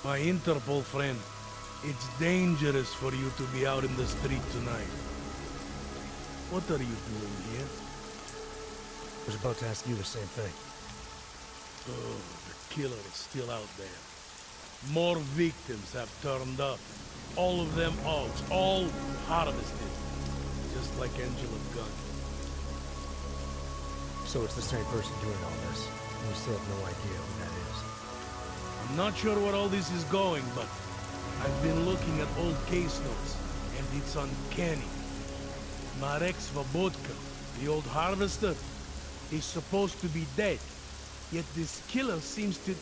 My Interpol friend, it's dangerous for you to be out in the street tonight. What are you doing here? I was about to ask you the same thing. Oh, the killer is still out there. More victims have turned up. All of them Augs, all harvested. Just like Angela's gun. So it's the same person doing all this, and we still have no idea who that is. I'm not sure where all this is going, but I've been looking at old case notes, and it's uncanny. Marek Svobodka, the old harvester, is supposed to be dead. Yet this killer seems to...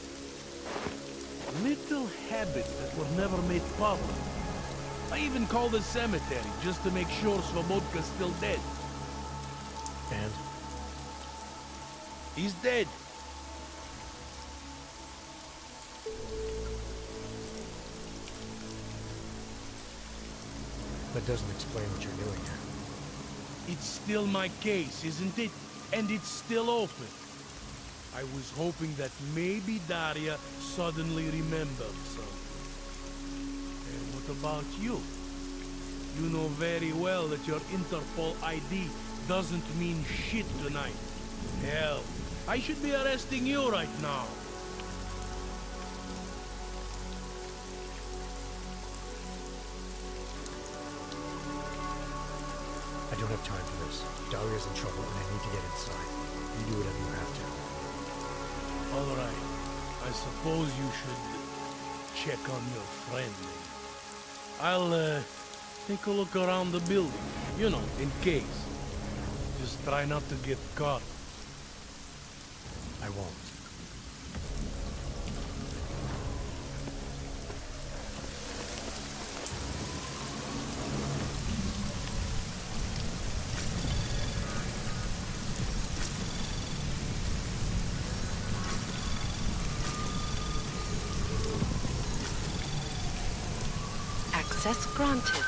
little habits that were never made public. I even called the cemetery just to make sure Svobodka's still dead. And? He's dead. That doesn't explain what you're doing here. It's still my case, isn't it? And it's still open. I was hoping that maybe Daria suddenly remembered something. And what about you? You know very well that your Interpol ID doesn't mean shit tonight. Hell, I should be arresting you right now. I don't have time for this. Daria's in trouble and I need to get inside. You do whatever you have to. All right. I suppose you should check on your friend. I'll take a look around the building. You know, in case. Just try not to get caught. I won't. Access granted.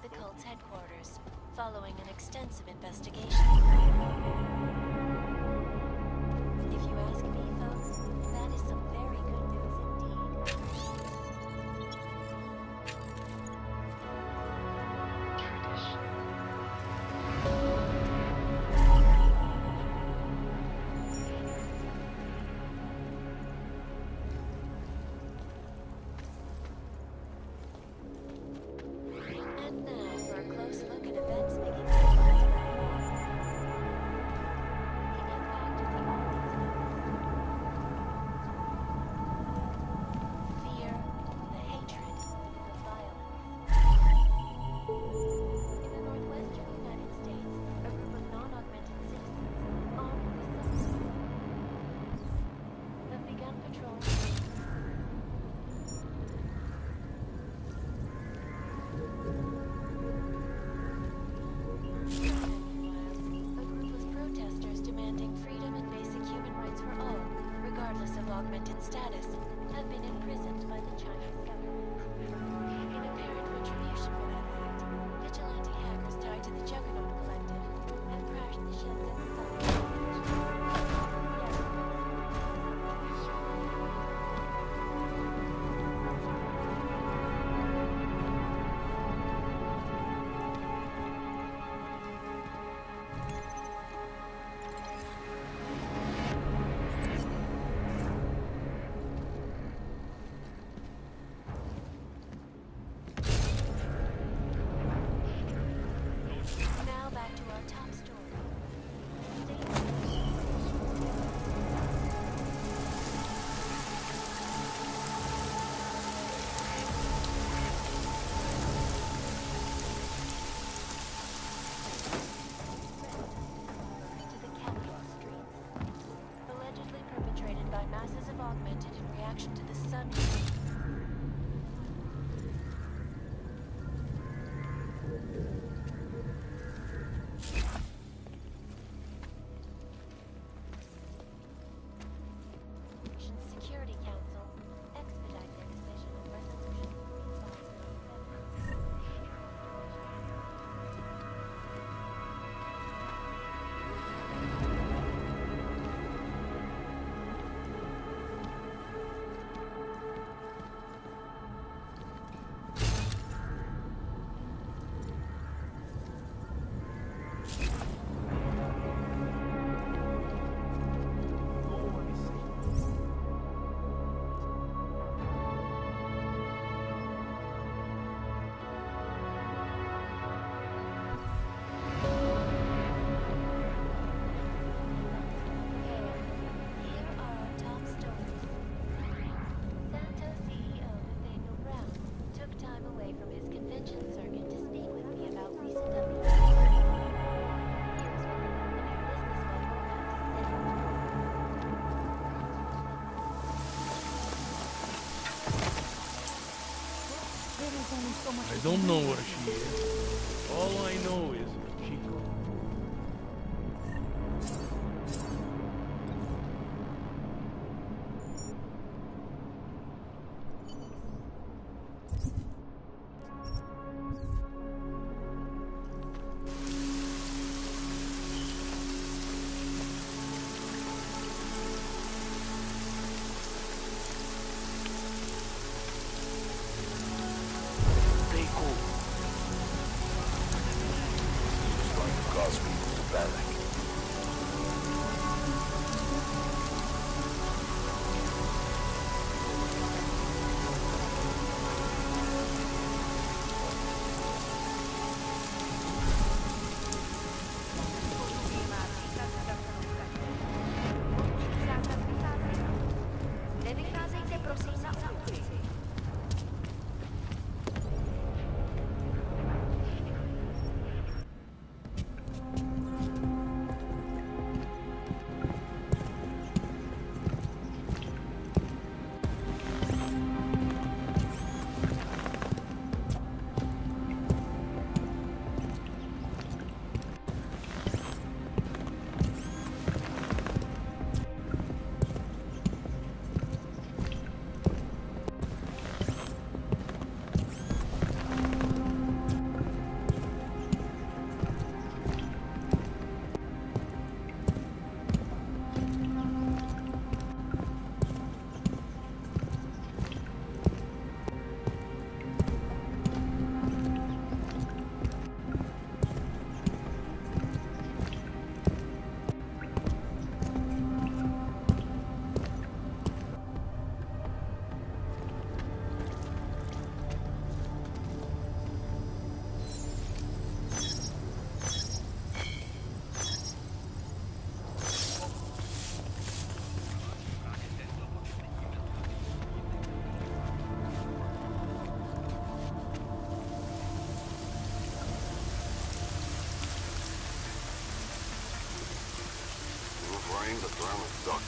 The cult's headquarters, following an extensive investigation. If you ask me, folks, that is some very good news indeed. And now for a close look at events making headlines augmented status, have been imprisoned by the Chinese government. In apparent retribution for that act, vigilante hackers tied to the Juggernaut Collective have crashed the Shenzhen augmented in reaction to the sun. Security Council expedite their decision and resolution. I don't know where she is. All I know is she could. The thermal duct.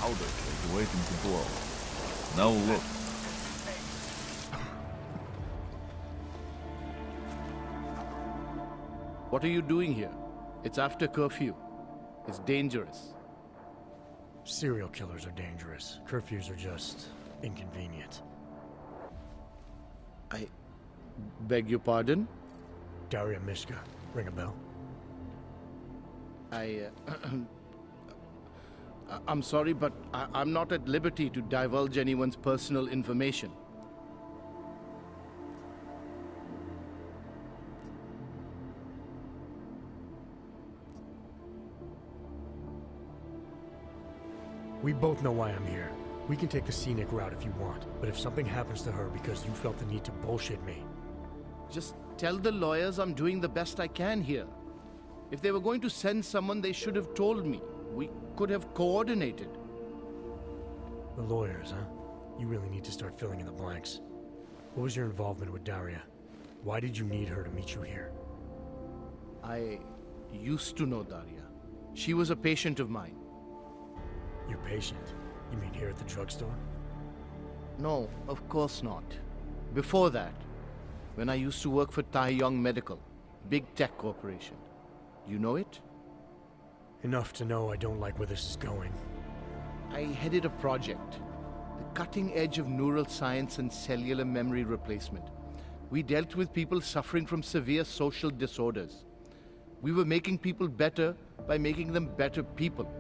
Powder cake waiting to blow. Now look. What are you doing here? It's after curfew. It's dangerous. Serial killers are dangerous. Curfews are just inconvenient. I beg your pardon? Daria Mishka. Ring a bell? I'm sorry, but I'm not at liberty to divulge anyone's personal information. We both know why I'm here. We can take the scenic route if you want, but if something happens to her because you felt the need to bullshit me, Just tell the lawyers I'm doing the best I can here. If they were going to send someone, they should have told me. We could have coordinated. The lawyers, huh? You really need to start filling in the blanks. What was your involvement with Daria? Why did you need her to meet you here? I used to know Daria. She was a patient of mine. Your patient? You mean here at the drugstore? No, of course not. Before that, when I used to work for Taeyong Medical, big tech corporation. You know it? Enough to know I don't like where this is going. I headed a project, the cutting edge of neural science and cellular memory replacement. We dealt with people suffering from severe social disorders. We were making people better by making them better people.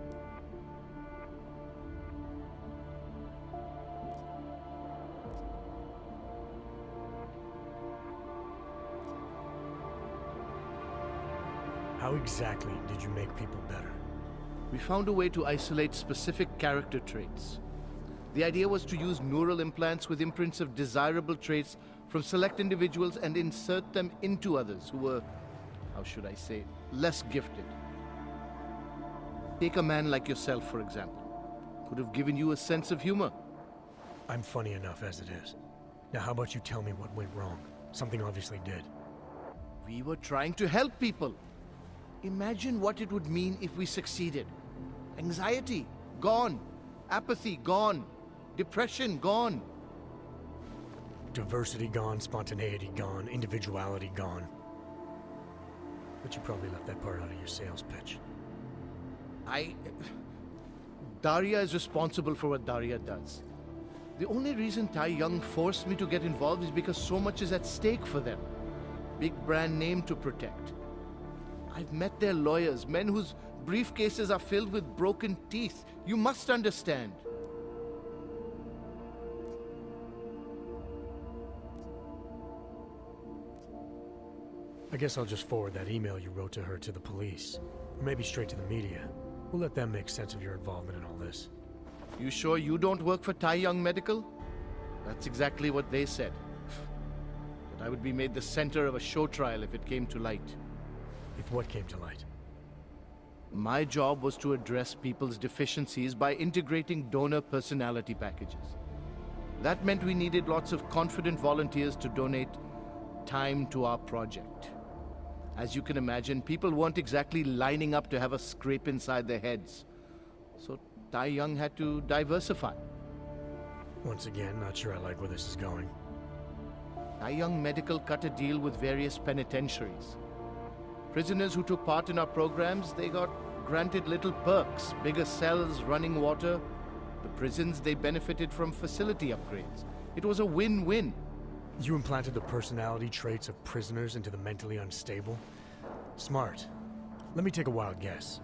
How exactly did you make people better? We found a way to isolate specific character traits. The idea was to use neural implants with imprints of desirable traits from select individuals and insert them into others who were, how should I say, less gifted. Take a man like yourself, for example. Could have given you a sense of humor. I'm funny enough as it is. Now how about you tell me what went wrong? Something obviously did. We were trying to help people. Imagine what it would mean if we succeeded. Anxiety, gone. Apathy, gone. Depression, gone. Diversity gone, spontaneity gone, individuality gone. But you probably left that part out of your sales pitch. Daria is responsible for what Daria does. The only reason Taeyong forced me to get involved is because so much is at stake for them. Big brand name to protect. I've met their lawyers, men whose briefcases are filled with broken teeth. You must understand. I guess I'll just forward that email you wrote to her to the police. Or maybe straight to the media. We'll let them make sense of your involvement in all this. You sure you don't work for Taeyong Medical? That's exactly what they said. That I would be made the center of a show trial if it came to light. If what came to light? My job was to address people's deficiencies by integrating donor personality packages. That meant we needed lots of confident volunteers to donate time to our project. As you can imagine, people weren't exactly lining up to have a scrape inside their heads. So Taeyong had to diversify. Once again, not sure I like where this is going. Taeyong Medical cut a deal with various penitentiaries. Prisoners who took part in our programs, they got granted little perks, bigger cells, running water. The prisons, they benefited from facility upgrades. It was a win-win. You implanted the personality traits of prisoners into the mentally unstable? Smart. Let me take a wild guess.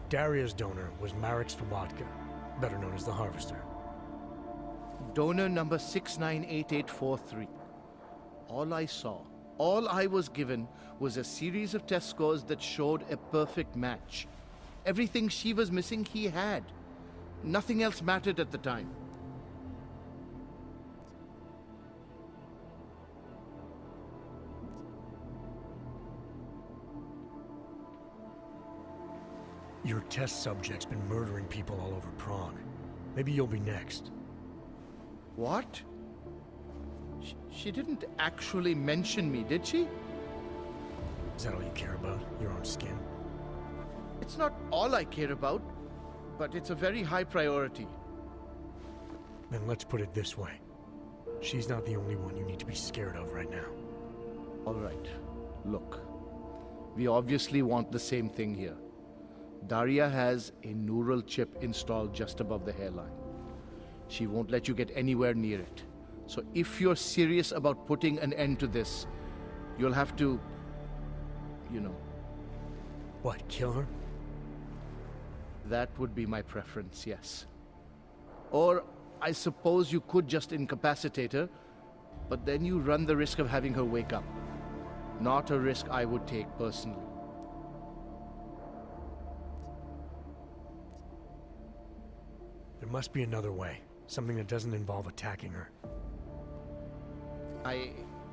Daria's donor was Marek Svobotka, better known as the Harvester. Donor number 698843. All I saw, all I was given was a series of test scores that showed a perfect match. Everything she was missing, he had. Nothing else mattered at the time. Your test subject's been murdering people all over Prague. Maybe you'll be next. What? She didn't actually mention me, did she? Is that all you care about? Your own skin? It's not all I care about, but it's a very high priority. Then let's put it this way. She's not the only one you need to be scared of right now. All right. Look, we obviously want the same thing here. Daria has a neural chip installed just above the hairline. She won't let you get anywhere near it. So if you're serious about putting an end to this, you'll have to, you know. What, kill her? That would be my preference, yes. Or I suppose you could just incapacitate her, but then you run the risk of having her wake up. Not a risk I would take personally. There must be another way. Something that doesn't involve attacking her.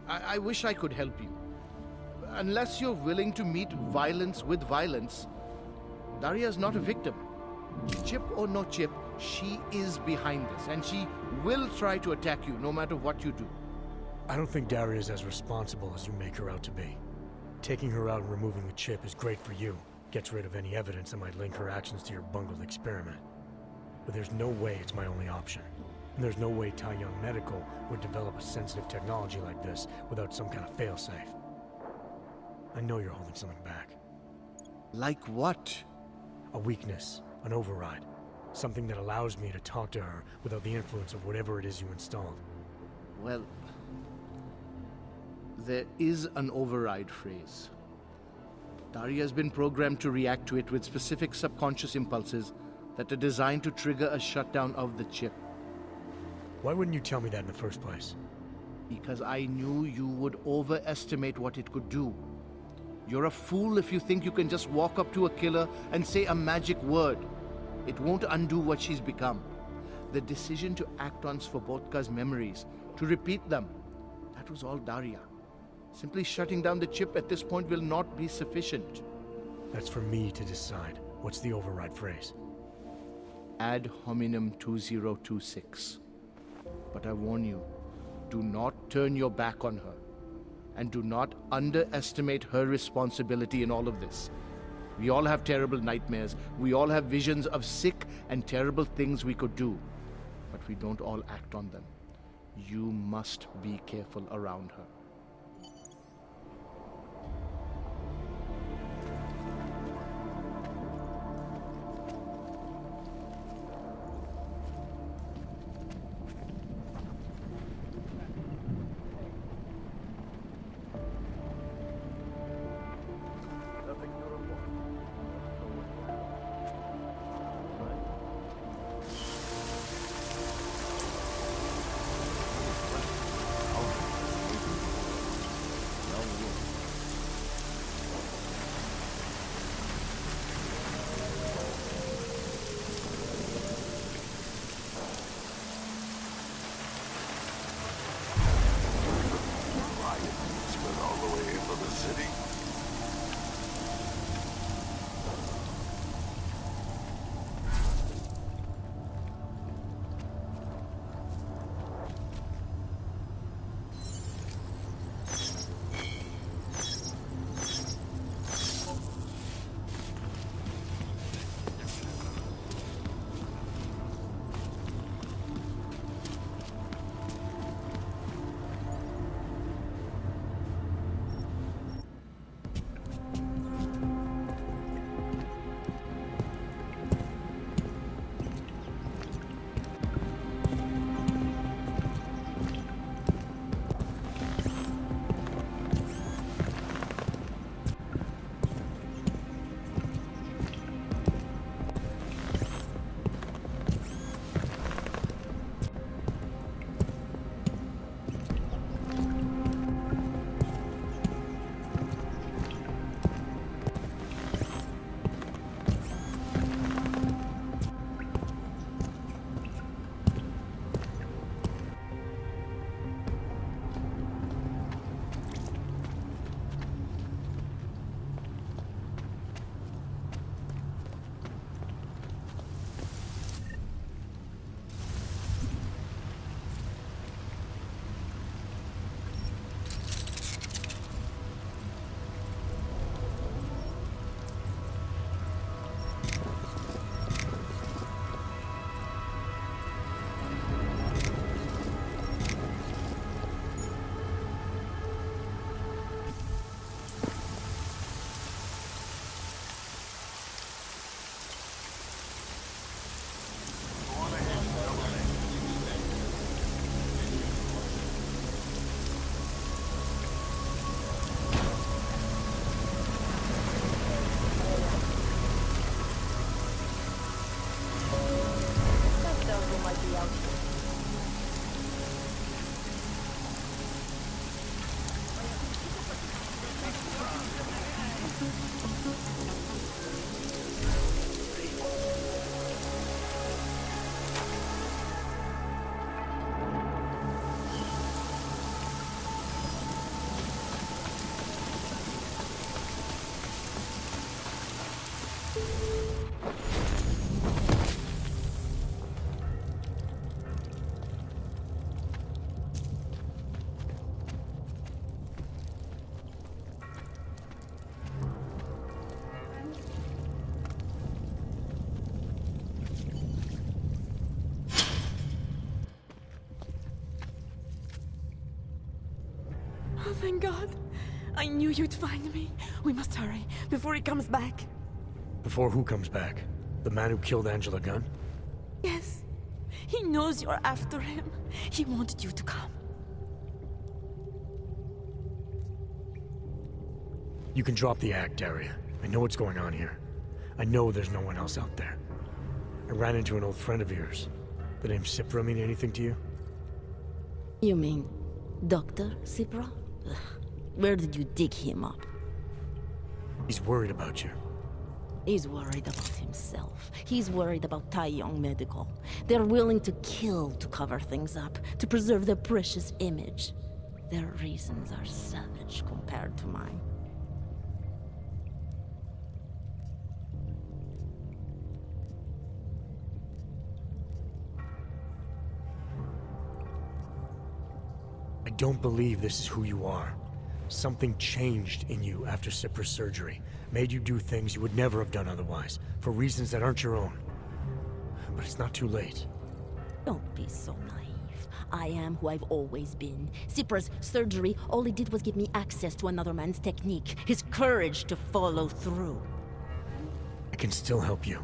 I wish I could help you. Unless you're willing to meet violence with violence, Daria's not a victim. Chip or no chip, she is behind this, and she will try to attack you no matter what you do. I don't think Daria's as responsible as you make her out to be. Taking her out and removing the chip is great for you. Gets rid of any evidence that might link her actions to your bungled experiment. But there's no way it's my only option. And there's no way Tai Young Medical would develop a sensitive technology like this without some kind of failsafe. I know you're holding something back. Like what? A weakness, an override. Something that allows me to talk to her without the influence of whatever it is you installed. Well, there is an override phrase. Daria has been programmed to react to it with specific subconscious impulses that are designed to trigger a shutdown of the chip. Why wouldn't you tell me that in the first place? Because I knew you would overestimate what it could do. You're a fool if you think you can just walk up to a killer and say a magic word. It won't undo what she's become. The decision to act on Svobodka's memories, to repeat them, that was all Daria. Simply shutting down the chip at this point will not be sufficient. That's for me to decide. What's the override phrase? Ad hominem 2026. But I warn you, do not turn your back on her. And do not underestimate her responsibility in all of this. We all have terrible nightmares. We all have visions of sick and terrible things we could do. But we don't all act on them. You must be careful around her. Oh, thank God. I knew you'd find me. We must hurry, before he comes back. Before who comes back? The man who killed Angela Gunn? Yes. He knows you're after him. He wanted you to come. You can drop the act, Daria. I know what's going on here. I know there's no one else out there. I ran into an old friend of yours. The name Cipra mean anything to you? You mean Dr. Cipra? Ugh. Where did you dig him up? He's worried about you. He's worried about himself. He's worried about Tai Yong Medical. They're willing to kill to cover things up, to preserve their precious image. Their reasons are savage compared to mine. I don't believe this is who you are. Something changed in you after Cipra's surgery. Made you do things you would never have done otherwise, for reasons that aren't your own. But it's not too late. Don't be so naive. I am who I've always been. Cipra's surgery, all it did was give me access to another man's technique, his courage to follow through. I can still help you.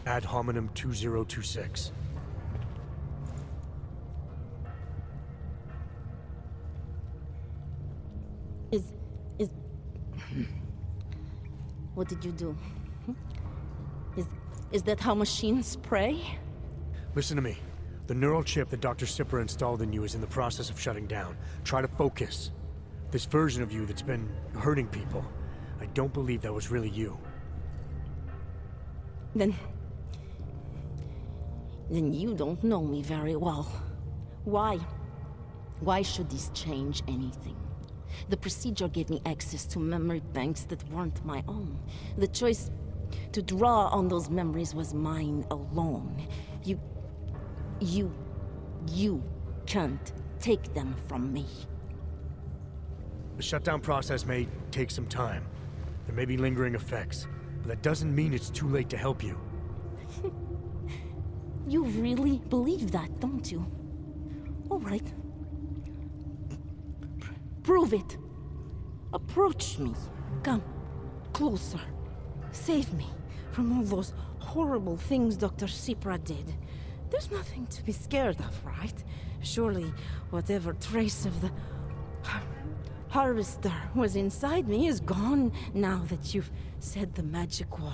Ad hominem 2026. What did you do? Is that how machines pray? Listen to me. The neural chip that Dr. Cipra installed in you is in the process of shutting down. Try to focus. This version of you that's been hurting people, I don't believe that was really you. Then you don't know me very well. Why? Why should this change anything? The procedure gave me access to memory banks that weren't my own. The choice to draw on those memories was mine alone. You can't take them from me. The shutdown process may take some time. There may be lingering effects, but that doesn't mean it's too late to help you. You really believe that, don't you? All right. Prove it. Approach me. Come. Closer. Save me from all those horrible things Dr. Cipra did. There's nothing to be scared of, right? Surely, whatever trace of the harvester was inside me is gone now that you've said the magic word.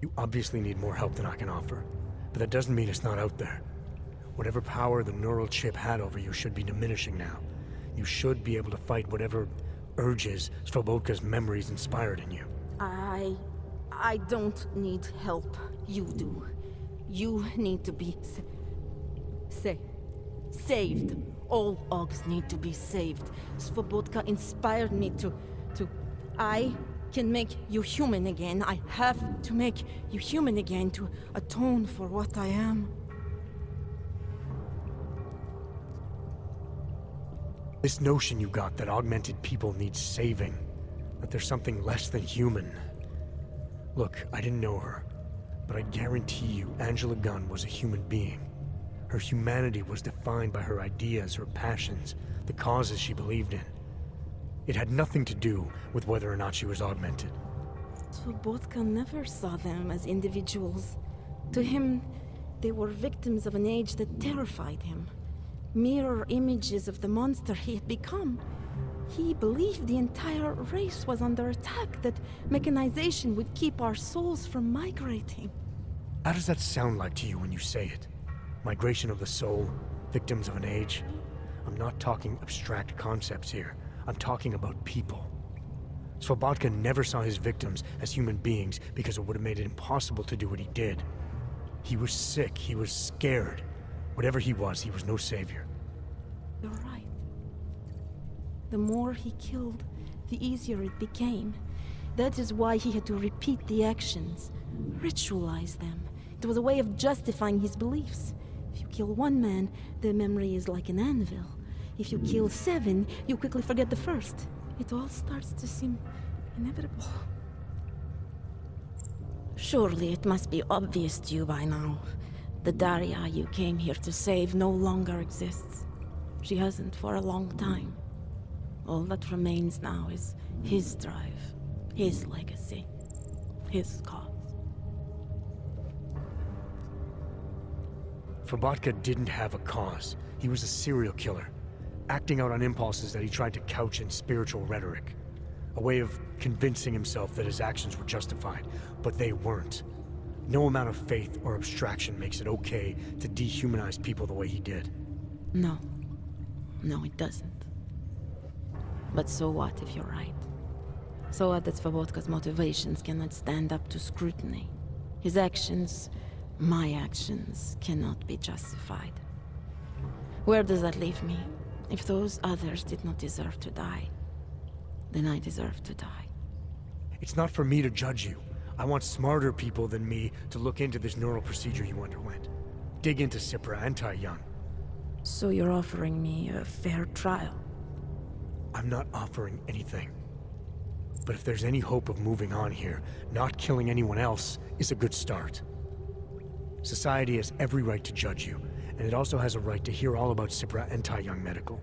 You obviously need more help than I can offer, but that doesn't mean it's not out there. Whatever power the neural chip had over you should be diminishing now. You should be able to fight whatever urges Svobodka's memories inspired in you. I don't need help. You do. You need to be saved. All Augs need to be saved. Svobodka inspired me to... I can make you human again. I have to make you human again to atone for what I am. This notion you got that augmented people need saving, that there's something less than human. Look, I didn't know her, but I guarantee you Angela Gunn was a human being. Her humanity was defined by her ideas, her passions, the causes she believed in. It had nothing to do with whether or not she was augmented. Svobodka never saw them as individuals. To him, they were victims of an age that terrified him. Mirror images of the monster he had become. He believed the entire race was under attack, that mechanization would keep our souls from migrating. How does that sound like to you when you say it? Migration of the soul, victims of an age? I'm not talking abstract concepts here. I'm talking about people. Svobodka never saw his victims as human beings because it would have made it impossible to do what he did. He was sick, he was scared. Whatever he was no savior. You're right. The more he killed, the easier it became. That is why he had to repeat the actions, ritualize them. It was a way of justifying his beliefs. If you kill one man, the memory is like an anvil. If you kill 7, you quickly forget the first. It all starts to seem inevitable. Surely it must be obvious to you by now. The Daria you came here to save no longer exists. She hasn't for a long time. All that remains now is his drive, his legacy, his cause. Fabatka didn't have a cause. He was a serial killer, acting out on impulses that he tried to couch in spiritual rhetoric. A way of convincing himself that his actions were justified, but they weren't. No amount of faith or abstraction makes it okay to dehumanize people the way he did. No. No, it doesn't. But so what if you're right? So what that Svobodka's motivations cannot stand up to scrutiny? His actions, my actions, cannot be justified. Where does that leave me? If those others did not deserve to die, then I deserve to die. It's not for me to judge you. I want smarter people than me to look into this neural procedure you underwent. Dig into Cipra and Tai Young. So you're offering me a fair trial? I'm not offering anything. But if there's any hope of moving on here, not killing anyone else is a good start. Society has every right to judge you, and it also has a right to hear all about Cipra and Tai Young Medical.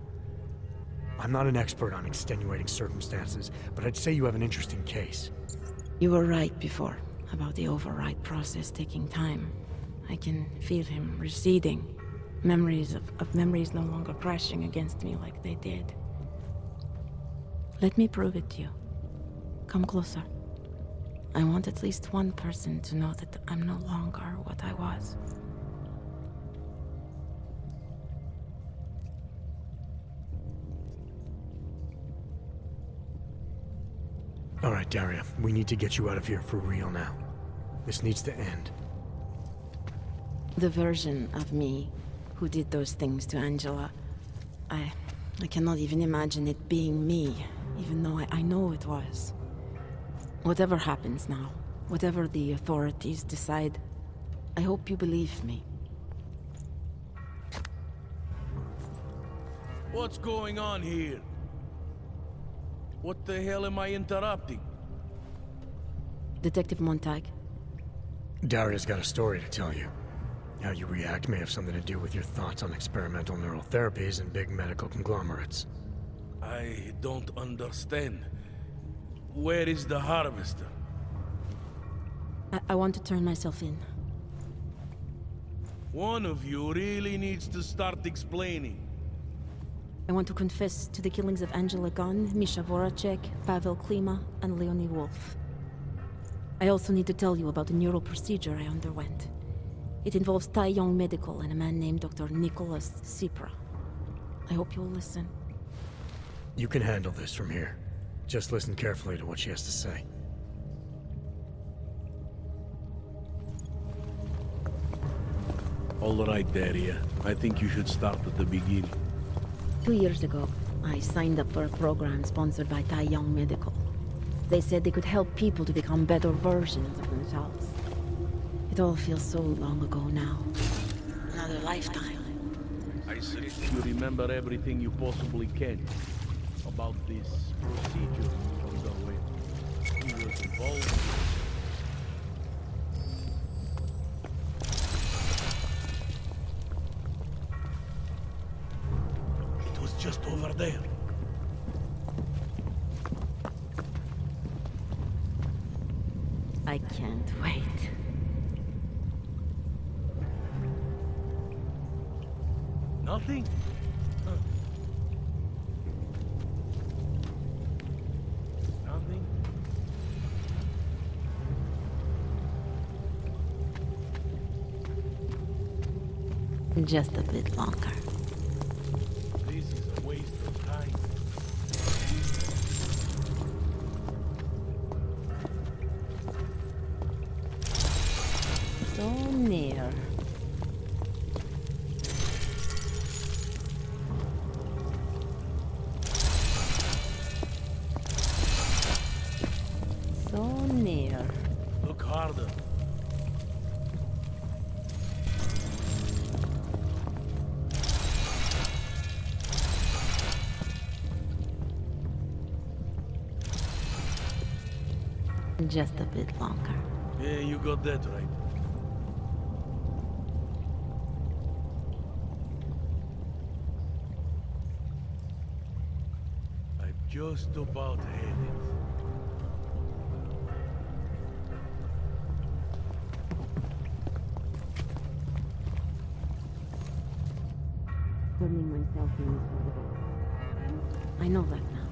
I'm not an expert on extenuating circumstances, but I'd say you have an interesting case. You were right before, about the override process taking time. I can feel him receding. Memories of memories no longer crashing against me like they did. Let me prove it to you. Come closer. I want at least one person to know that I'm no longer what I was. All right, Daria, we need to get you out of here for real now. This needs to end. The version of me who did those things to Angela, I cannot even imagine it being me, even though I know it was. Whatever happens now, whatever the authorities decide, I hope you believe me. What's going on here? What the hell am I interrupting? Detective Montag. Daria's got a story to tell you. How you react may have something to do with your thoughts on experimental neural therapies and big medical conglomerates. I don't understand. Where is the harvester? I want to turn myself in. One of you really needs to start explaining. I want to confess to the killings of Angela Gunn, Misha Voracek, Pavel Klima, and Leonie Wolf. I also need to tell you about the neural procedure I underwent. It involves Tai Young Medical and a man named Dr. Nicholas Cipra. I hope you'll listen. You can handle this from here. Just listen carefully to what she has to say. All right, Daria. I think you should start at the beginning. 2 years ago, I signed up for a program sponsored by Tai Young Medical. They said they could help people to become better versions of themselves. It all feels so long ago now. Another lifetime. I suggest you remember everything you possibly can about this procedure you underwent. Who was involved? It was just over there. I can't wait. Nothing? Huh. Nothing? Just a bit longer. This is a waste of time. So near. So near. Look harder. Just a bit longer. Yeah, you got that right. I've just about had it. Turning myself in. I know that now.